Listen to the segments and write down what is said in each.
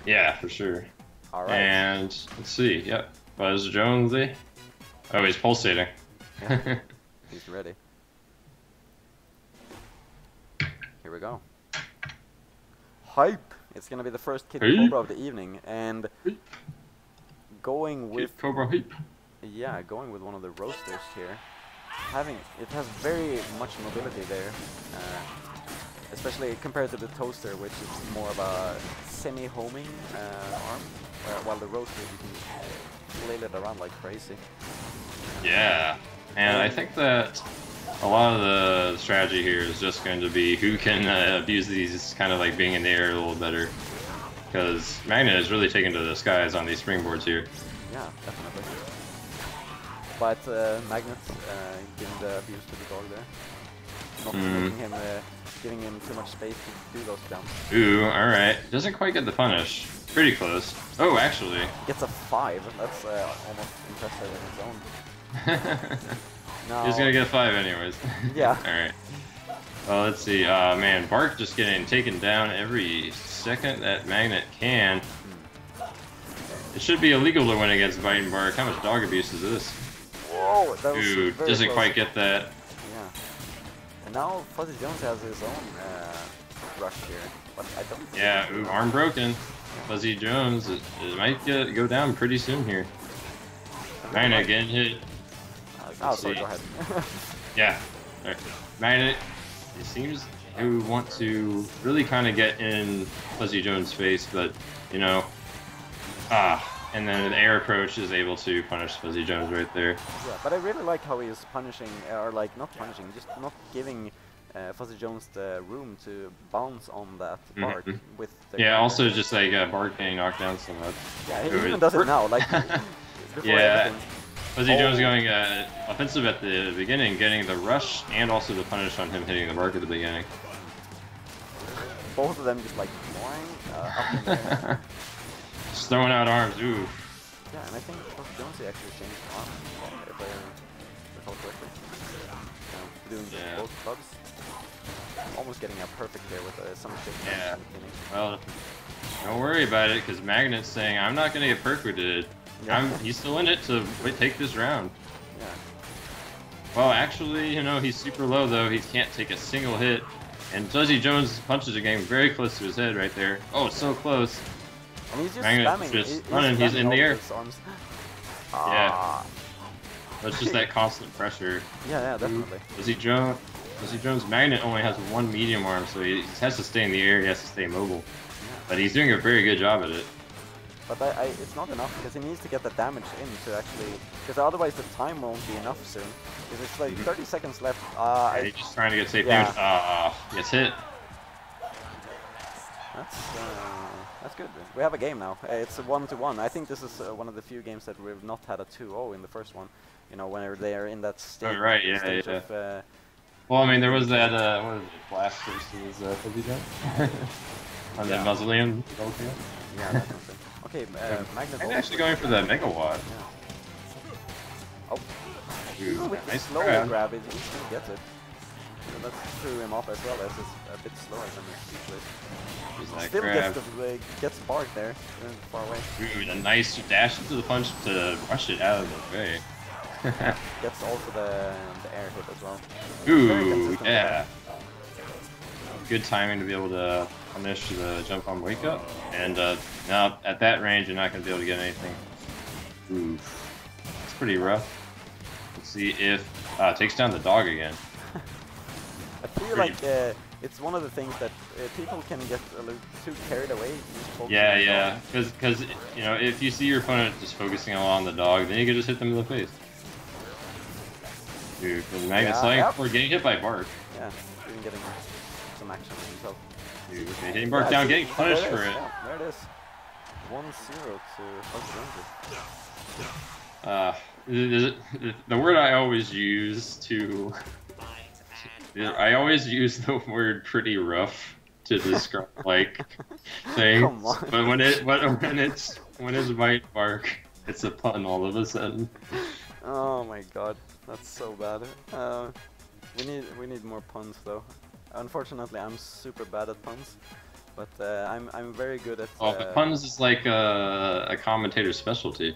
Yeah, for sure. All right. And let's see. Yep. FuzzJonesy. Oh, he's pulsating. Yeah, he's ready. Here we go. Hype! It's gonna be the first Kid Hey. Cobra of the evening, and going with Cobra Heap. going with one of the roasters here. It has very much mobility there, especially compared to the toaster, which is more of a semi-homing arm, while the roaster you can flail it around like crazy. Yeah, and I think that a lot of the strategy here is just going to be who can abuse these kind of like being in the air a little better. Because Magnet is really taken to the skies on these springboards here. Yeah, definitely. But Magnet giving the abuse to the dog there. Not making him, giving him too much space to do those jumps. Ooh, alright. Doesn't quite get the punish. Pretty close. Oh, actually. Gets a 5. That's almost impressive in its own. No. He's gonna get a 5 anyways. Yeah. Alright. Well, let's see. Man, Bark just getting taken down every second that Magnet can. It should be illegal to win against Biting Bark. How much dog abuse is this? Whoa, that was Dude, very doesn't close. quite get that. Yeah. And now FuzzJonesy has his own rush here. But I don't think Yeah, ooh, arm broken. Fuzzy Jones, it might go down pretty soon here. Magnet getting hit. Oh, sorry, go ahead. Yeah. Right. Magnet, it seems to want to really kind of get in Fuzzy Jones' face, but, you know, and then the air approach is able to punish Fuzzy Jones right there. Yeah, but I really like how he is punishing, or like not punishing, just not giving Fuzzy Jones the room to bounce on that bark with the Yeah, also just like Bark getting knocked down so much. Yeah, he even does it now, like before everything. Fuzzy Jones going offensive at the beginning, getting the rush and also the punish on him hitting the Bark at the beginning. Both of them just like boing, up in the air. Just throwing out arms, ooh. Yeah, and I think FuzzJonesy actually changed arms, if I recall correctly. Doing both clubs. Almost getting a perfect there with some shit. Yeah. Well, don't worry about it, because Magnet's saying, I'm not going to get perfected. Yeah. He's still in it to take this round. Yeah. Well, actually, you know, he's super low, though. He can't take a single hit. And Fuzzy Jones' punches are getting very close to his head right there. Oh, so close. And he's just Magnet spamming. just running. He's in the air. Yeah. It's just that constant pressure. Yeah, definitely. Fuzzy Jones' Magnet only has one medium arm, so he has to stay in the air. He has to stay mobile. Yeah. But he's doing a very good job at it. But it's not enough, because he needs to get the damage in to actually... Because otherwise the time won't be enough soon. Because it's like 30 seconds left. Yeah, he's just trying to get safe damage. Gets hit. That's good. We have a game now. It's a 1-1. I think this is one of the few games that we've not had a 2-0 in the first one. You know, when they're in that stage, stage of... well, I mean, there was that, what was it, Blast versus Fuzzy Jones? On the Mausoleum. Yeah, definitely. Okay, Magnet. I'm actually going for the Megawatt. Yeah. Oh. Ooh, With the nice slow grab, he still gets it. So that threw him off as well, as it's a bit slower than the speechless. Still gets Bark there, far away. Ooh, a nice dash into the punch to rush it out of the way. Gets also the air hit as well. Ooh, yeah. Good timing to be able to punish the jump on wake up. And now at that range, you're not going to be able to get anything. Ooh, it's pretty rough. Let's see if takes down the dog again. I feel like it's one of the things that people can get a little too carried away. Yeah, because you know, if you see your opponent just focusing on the dog, then you can just hit them in the face. Dude, the Magnet's for getting hit by Bark. Yeah, even getting some action on himself. Dude, hitting Bark down, getting punished for it. Yeah, there it is. 1-0 to FuzzJonesy. The word I always use to... I always use the word pretty rough to describe like things, but when it's White Bark, it's a pun all of a sudden. Oh my god, that's so bad. We need more puns though. Unfortunately, I'm super bad at puns. But I'm very good at. Oh, but puns is like a commentator's specialty.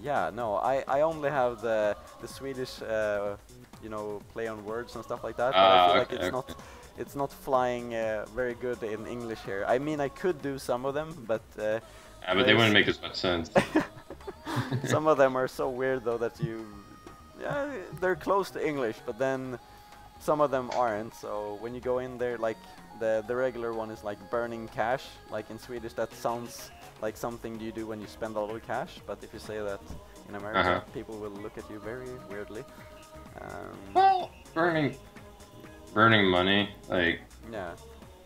Yeah, no, I only have the Swedish, you know, play on words and stuff like that. But I feel like it's not flying very good in English here. I mean, I could do some of them, but yeah, but they wouldn't make as much sense. Some of them are so weird though that yeah, they're close to English, but then some of them aren't. So when you go in there, like the regular one is like burning cash, like in Swedish that sounds like something you do when you spend a lot of cash, but if you say that in America, people will look at you very weirdly. Well, burning money, like yeah,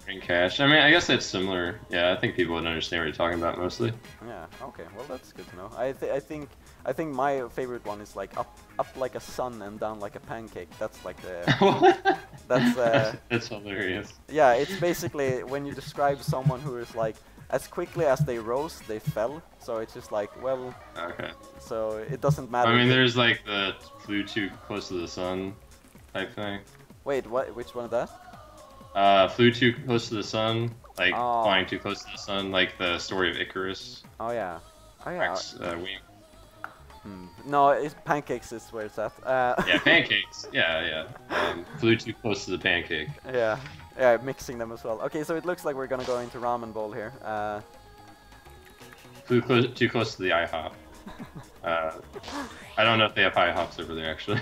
burning cash. I mean, I guess that's similar. Yeah, I think people would understand what you're talking about mostly. Yeah. Okay. Well, that's good to know. I think my favorite one is like up like a sun and down like a pancake. That's like the that's hilarious. Yeah, it's basically when you describe someone who is like as quickly as they rose, they fell. So it's just like, well, okay. So it doesn't matter. I mean, there's like the flew too close to the sun type thing. Wait, what? Which one is that? Flew too close to the sun, like flying too close to the sun, like the story of Icarus. Oh yeah. Oh yeah. Max, No, it's pancakes is where it's at. Yeah, pancakes. Yeah. Flew too close to the pancake. Yeah, mixing them as well. Okay, so it looks like we're gonna go into ramen bowl here. Flew too close to the IHOP. I don't know if they have IHOPs over there actually.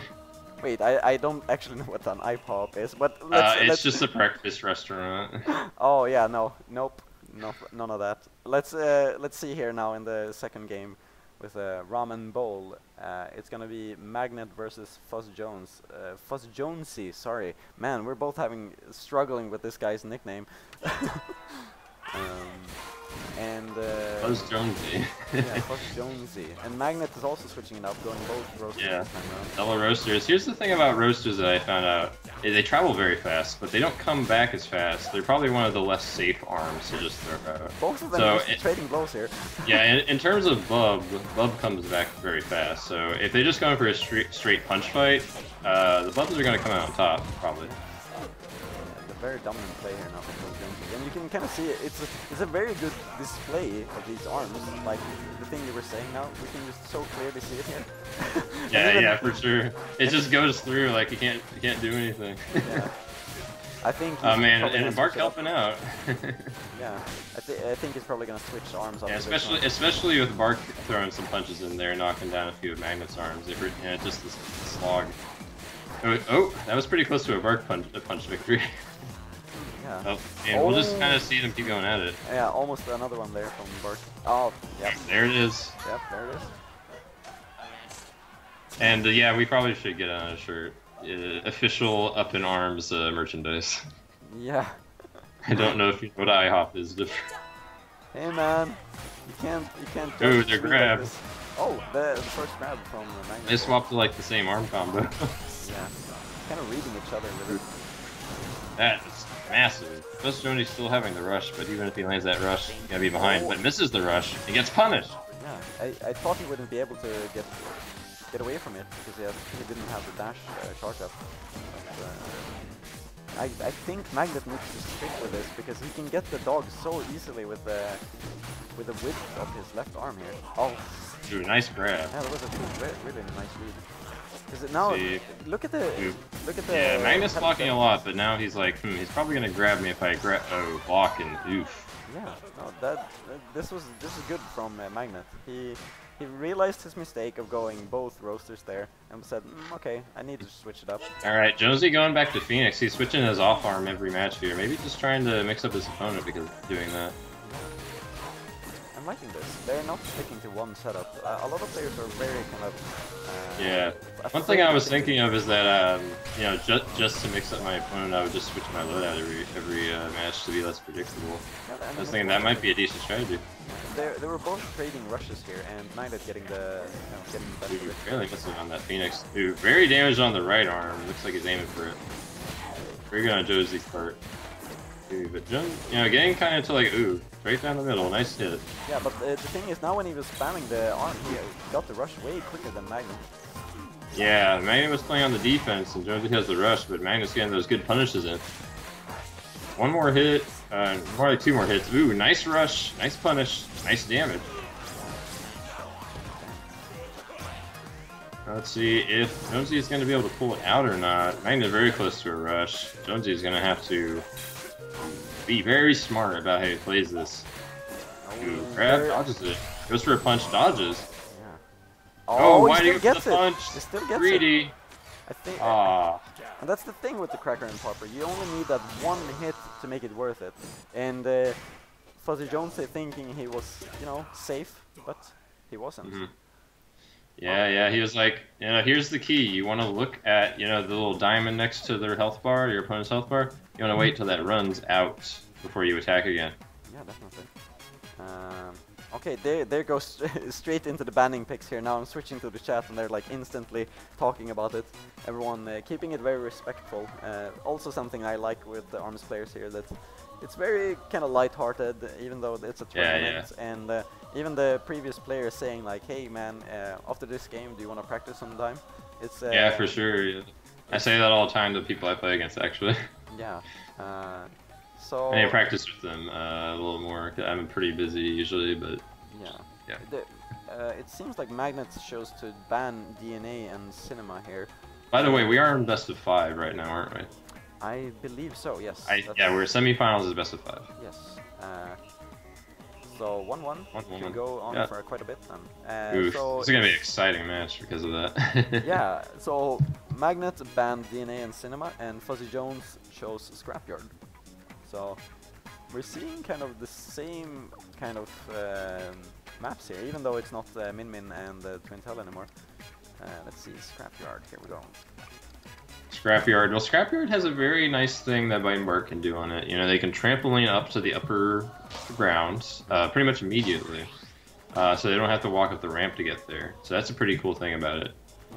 Wait, I don't actually know what an IHOP is, but it's just a breakfast restaurant. Oh yeah, nope, none of that. Let's see here now in the second game with a ramen bowl. It's gonna be Magnet versus FuzzJones. FuzzJonesy, sorry, man, we're both struggling with this guy's nickname. And FuzzJonesy. Yeah, FuzzJonesy. And Magnet is also switching it up, going both roasters this time around. Double roasters. Here's the thing about roasters that I found out. They travel very fast, but they don't come back as fast. They're probably one of the less safe arms to just throw out. Both of them are trading blows here. Yeah, in terms of Bub comes back very fast. So if they're just going for a straight punch fight, the Bubs are going to come out on top, probably. Very dominant play here now from FuzzJonesy, and you can kind of see it. It's a very good display of these arms. Like the thing you were saying now, we can just so clearly see it here. Yeah, for sure. It just goes through like you can't do anything. Yeah. I think. Oh man, and Bark helping out. Yeah, I think he's probably gonna switch arms. Yeah, especially with Bark throwing some punches in there, knocking down a few of Magnet's arms. Just the slog. Oh, that was pretty close to a Bark punch victory. Yeah. Oh, and we'll just kind of see them keep going at it. Yeah, almost another one there from Bark. Oh, yep. There it is. Yep, there it is. And yeah, we probably should get on a shirt. Official Up in Arms merchandise. Yeah. I don't know if you know what IHOP is. Hey man, you can't. Ooh, they're grabbed. Like oh, the first grab from the Magnet. They swapped to like the same arm combo. Yeah, kind of reading each other with it. That's massive. FuzzJonesy's still having the rush, but even if he lands that rush, he's gonna be behind. But misses the rush, he gets punished. Yeah, I thought he wouldn't be able to get away from it because he didn't have the dash charge up. But, I think Magnet needs to stick with this because he can get the dog so easily with the width of his left arm here. Oh, dude, nice grab. Yeah, that was a really nice read. Is it now? Look at the. Yeah, Magnet's blocking a lot, but now he's like, he's probably gonna grab me if I block and oof. Yeah, no, this is good from Magnet. He realized his mistake of going both roasters there and said, okay, I need to switch it up. All right, Jonesy going back to Phoenix. He's switching his off arm every match here. Maybe just trying to mix up his opponent because of doing that. I'm liking this. They're not sticking to one setup. A lot of players are very kind of. Yeah. One thing I was thinking of is that you know, just to mix up my opponent, I would just switch my loadout every match to be less predictable. Yeah, I was thinking that might be a decent strategy. They were both trading rushes here, and Magnet getting the getting the best of it. Really missing on that Phoenix. Dude, very damaged on the right arm. Looks like he's aiming for it. Very good on Josie's part. But you know, getting kind of to like, right down the middle, nice hit. Yeah, but the thing is, now when he was spamming the arm, he got the rush way quicker than Magnet. Yeah, Magnet was playing on the defense, and Jonesy has the rush, but Magnet's getting those good punishes in. One more hit. More like 2 more hits. Ooh, nice rush, nice punish, nice damage. Let's see if Jonesy is going to be able to pull it out or not. Magnet very close to a rush. Jonesy is going to have to be very smart about how he plays this. Ooh, grab, dodges it. Goes for a punch, dodges. Yeah. Oh, why he do you still get the gets punch? it. He still gets Greedy. it. I think. Ah. And that's the thing with the Cracker and Popper. You only need that one hit to make it worth it. And FuzzJonesy thinking he was, you know, safe, but he wasn't. Mm-hmm. Yeah, he was like, you know, here's the key. You want to look at, you know, the little diamond next to their health bar, your opponent's health bar. You want to wait till that runs out before you attack again. Yeah, definitely. Okay, there goes straight into the banning picks here. Now I'm switching to the chat and they're like instantly talking about it. Everyone keeping it very respectful. Also something I like with the ARMS players here, that it's very kind of light-hearted, even though it's a tournament. Yeah. And even the previous player saying like, hey man, after this game, do you want to practice sometime? It's yeah, for sure. Yeah. I say that all the time to people I play against, actually. Yeah. I need to practice with them a little more. I'm pretty busy usually, but yeah. It seems like Magnets chose to ban DNA and Cinema here. By the way, we are in best of 5 right now, aren't we? I believe so. Yes. Yeah, we're semifinals is best of 5. Yes. So 1-1 can go on for quite a bit then. Oof, so this is gonna be an exciting match because of that. Yeah. So Magnet banned DNA and Cinema, and FuzzJones chose Scrapyard. So we're seeing kind of the same kind of maps here, even though it's not Min Min and Twintel anymore. Let's see, Scrapyard, here we go. Scrapyard. Well, Scrapyard has a very nice thing that Bite and Bark can do on it. You know, they can trampoline up to the upper ground pretty much immediately. So they don't have to walk up the ramp to get there. So that's a pretty cool thing about it.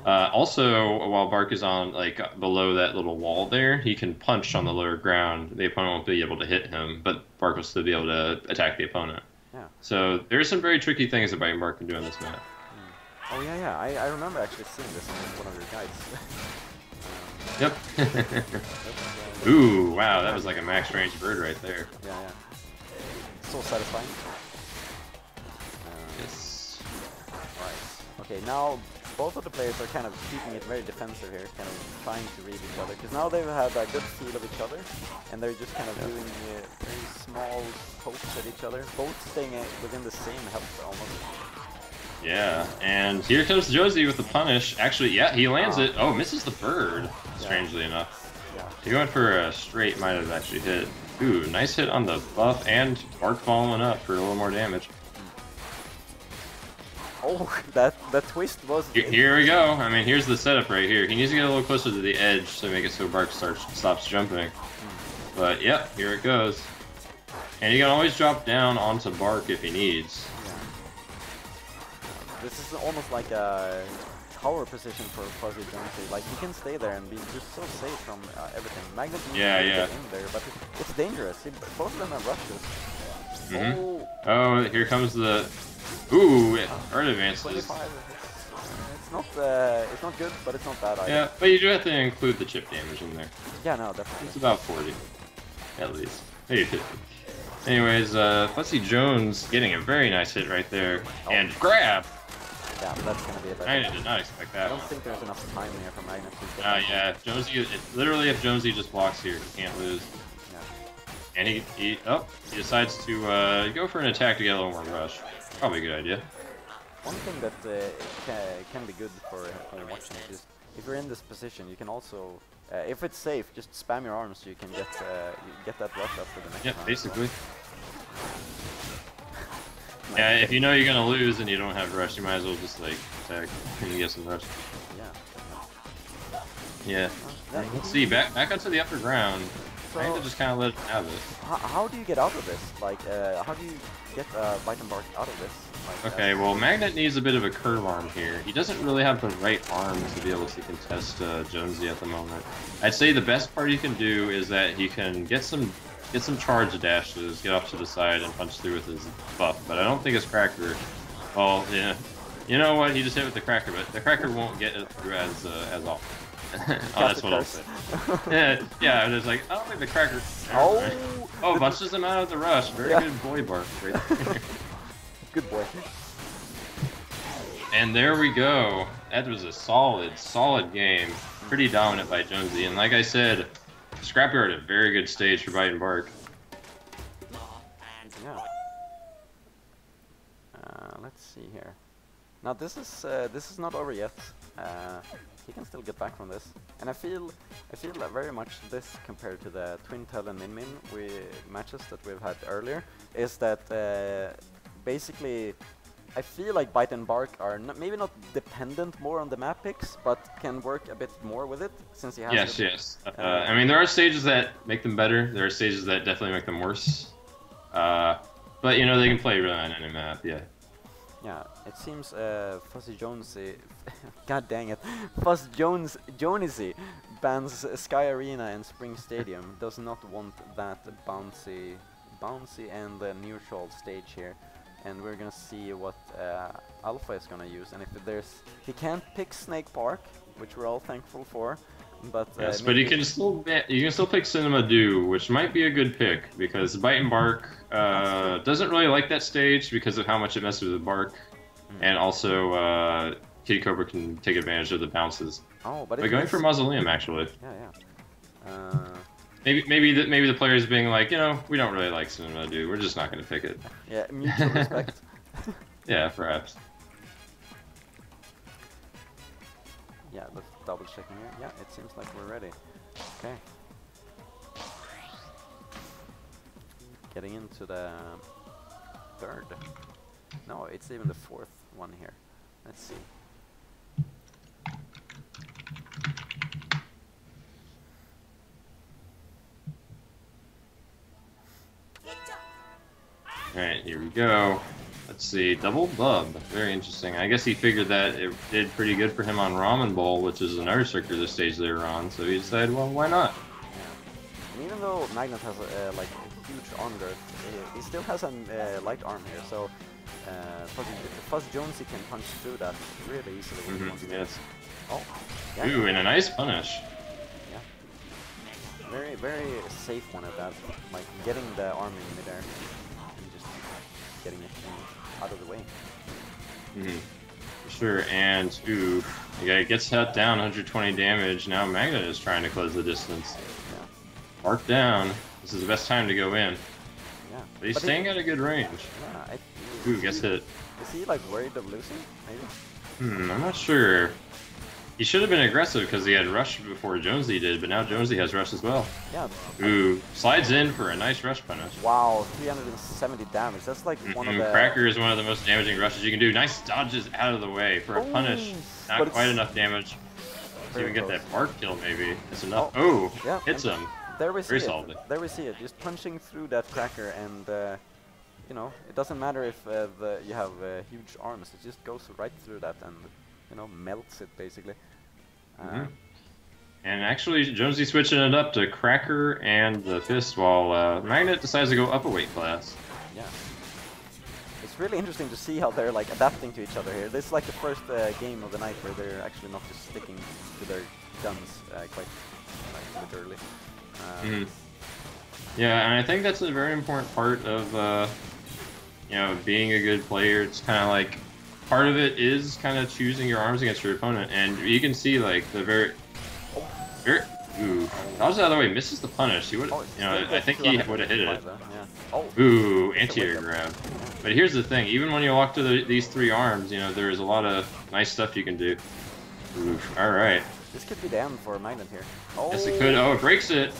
Also, while Bark is on like below that little wall there, he can punch on the lower ground. The opponent won't be able to hit him, but Bark will still be able to attack the opponent. Yeah. So there's some very tricky things that Bite and Bark can do on this map. Oh yeah, I remember actually seeing this in one of your guides. Yep. Ooh, wow, that was like a max range bird right there. Yeah. So satisfying. Yes. Right. Okay, now both of the players are kind of keeping it very defensive here, kind of trying to read each other, because now they've had a good feel of each other, and they're just kind of doing very small pokes at each other, both staying within the same health almost. Yeah, and here comes Josie with the punish. Actually, yeah, he lands it. Oh, misses the bird, strangely enough. Yeah. He went for a straight, might have actually hit. Ooh, nice hit on the buff, and Bark following up for a little more damage. Oh, that twist was... Here we go. I mean, here's the setup right here. He needs to get a little closer to the edge to make it so Bark stops jumping. But, yep, here it goes. And he can always drop down onto Bark if he needs. This is almost like a tower position for FuzzJonesy. Like, he can stay there and be just so safe from everything. Magnet needs to get in there, but it's dangerous. Both of them have rushes. Oh, here comes the... Ooh, Earth advances. 25. It's not good, but it's not bad either. Yeah, but you do have to include the chip damage in there. Yeah, no, definitely. It's about 40, at least. Maybe 50. Anyways, FuzzJones getting a very nice hit right there. And grab! Yeah, that's gonna be a I did not expect that. I don't think there's enough time here for Magnet to yeah, if Jonesy, literally if Jonesy just walks here, he can't lose. Yeah. And he decides to go for an attack to get a little more rush. Probably a good idea. One thing that can be good for watching is if you're in this position, you can also, if it's safe, just spam your arms so you can get that rush up for the next round. Yeah, basically. Yeah, if you know you're gonna lose and you don't have rush, you might as well just like attack and get some rush. Yeah. Let's see, back onto the upper ground. So, I need to just kind of let it have it. How do you get out of this? Like, how do you get Bite and Bark out of this? Like, okay, well, Magnet needs a bit of a curve arm here. He doesn't really have the right arm to be able to contest Jonesy at the moment. I'd say the best part he can do is that he can get some charge dashes, get off to the side, and punch through with his buff. But I don't think his Cracker... Well, yeah. You know what? He just hit with the Cracker, but the Cracker won't get it through as often. Oh, that's what I'll say. Yeah, I was like, I don't think the Cracker... Oh! Oh, bunches him out of the rush. Very good boy bark right there. Good boy. And there we go. That was a solid game. Pretty dominant by Jonesy. And like I said, Scrapyard, a very good stage for Bite and Bark. Yeah. Let's see here. Now this is not over yet. He can still get back from this, and I feel that very much this compared to the Twin Tail and Min Min matches that we've had earlier is that basically I feel like Bite and Bark are maybe not dependent more on the map picks, but can work a bit more with it since he has. Yes. I mean, there are stages that make them better. There are stages that definitely make them worse. But you know, they can play really on any map. Yeah. Yeah, it seems FuzzJonesy, god dang it, FuzzJonesy bans Sky Arena and Spring Stadium, does not want that bouncy and neutral stage here. And we're gonna see what Alpha is gonna use, and if he can't pick Snake Park, which we're all thankful for, but yes, but you can still pick Cinema Dew, which might be a good pick because Bite and Bark doesn't really like that stage because of how much it messes with Bark, and also Kitty Cobra can take advantage of the bounces. Oh, but going for Mausoleum actually. Yeah. Maybe the players being like, you know, we don't really like Cinema Dew, we're just not going to pick it. Yeah, mutual respect. Yeah, perhaps. Yeah, let's double checking here. Yeah, it seems like we're ready. Okay. Getting into the third. No, it's even the fourth one here. Let's see. Alright, here we go. Let's see, double bub. Very interesting. I guess he figured that it did pretty good for him on Ramen Bowl, which is another circular stage they were on, so he decided, well, why not? Yeah. And even though Magnet has like a huge arm girth, he still has a light arm here, so FuzzJonesy can punch through that really easily when he wants to. Yes. Oh, yeah. Ooh, and a nice punish. Yeah. Very, very safe one at that, like getting the arm in midair and just getting it out of the way. For sure, and ooh, the guy gets shut down, 120 damage. Now Magnet is trying to close the distance. Yeah. Mark down. This is the best time to go in. Yeah. But he's staying at a good range. Yeah. Ooh, gets hit. Is he like worried of losing? Maybe. I'm not sure. He should have been aggressive because he had rush before Jonesy did, but now Jonesy has rush as well. Yeah. Ooh, slides in for a nice rush punish. Wow, 370 damage. That's like one of the... Cracker is one of the most damaging rushes you can do. Nice dodges out of the way for a punish. Not quite enough damage to even get that bark kill, maybe. It's enough. Oh, yeah, hits him. There we see solid. it. There we see it. Just punching through that cracker, and you know, it doesn't matter if you have huge arms. It just goes right through that and, you know, melts it basically. And actually, Jonesy switching it up to Cracker and the Fist, while Magnet decides to go up a weight class. Yeah. It's really interesting to see how they're like adapting to each other here. This is like the first game of the night where they're actually not just sticking to their guns quite literally. Yeah, and I think that's a very important part of you know, being a good player. It's kind of like part of it is kind of choosing your arms against your opponent, and you can see like the very ooh, dodges out of the way, misses the punish. He would, you know, I think he would have hit it. Yeah. Ooh, anti-air grab. But here's the thing: even when you walk to these three arms, you know, there's a lot of nice stuff you can do. Oof. All right. This could be the end for Magnet here. Oh. Yes, it could. Oh, it breaks it.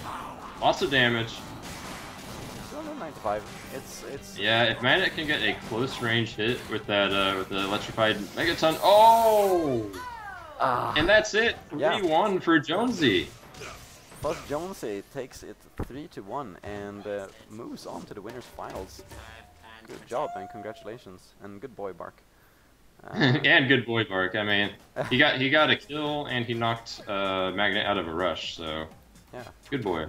Lots of damage. 295. It's. Yeah, if Magnet can get a close range hit with that with the electrified Megaton. Oh. And that's it. 3-1 for Jonesy. FuzzJonesy takes it 3-1 and moves on to the winners finals. Good job and congratulations, and good boy Bark. And good boy Bark. I mean, he got a kill and he knocked Magnet out of a rush. So yeah, good boy.